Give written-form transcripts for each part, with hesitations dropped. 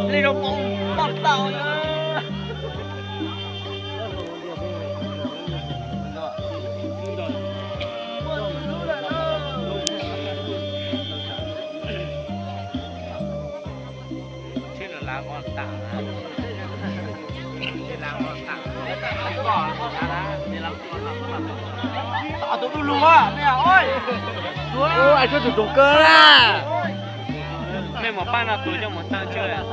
Lấy đồ bóng bắt tàu nữa. Tôi luôn á, mẹ ơi. Ô, anh cho thủ cơ là. Mẹ mà ban là tôi cho một sang chơi à?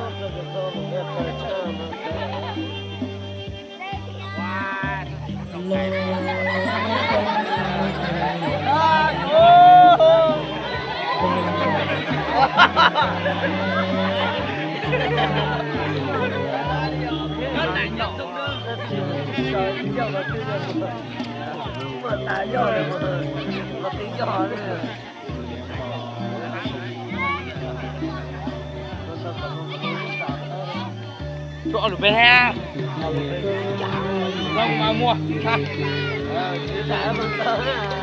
Chỗ được bên he không mà mua ha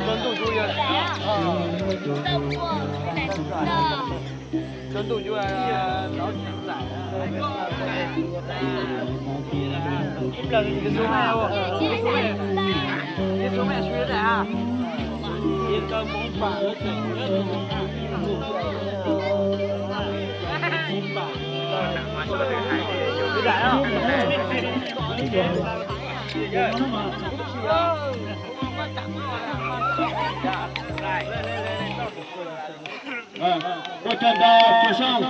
lớn tủ chui rồi lớn tủ chui là nó giải im là cái số mẹ không cái số mẹ xuyên này à yên tâm muốn bà ở tỉnh nhất đại không? Qua trận đầu chuyển sang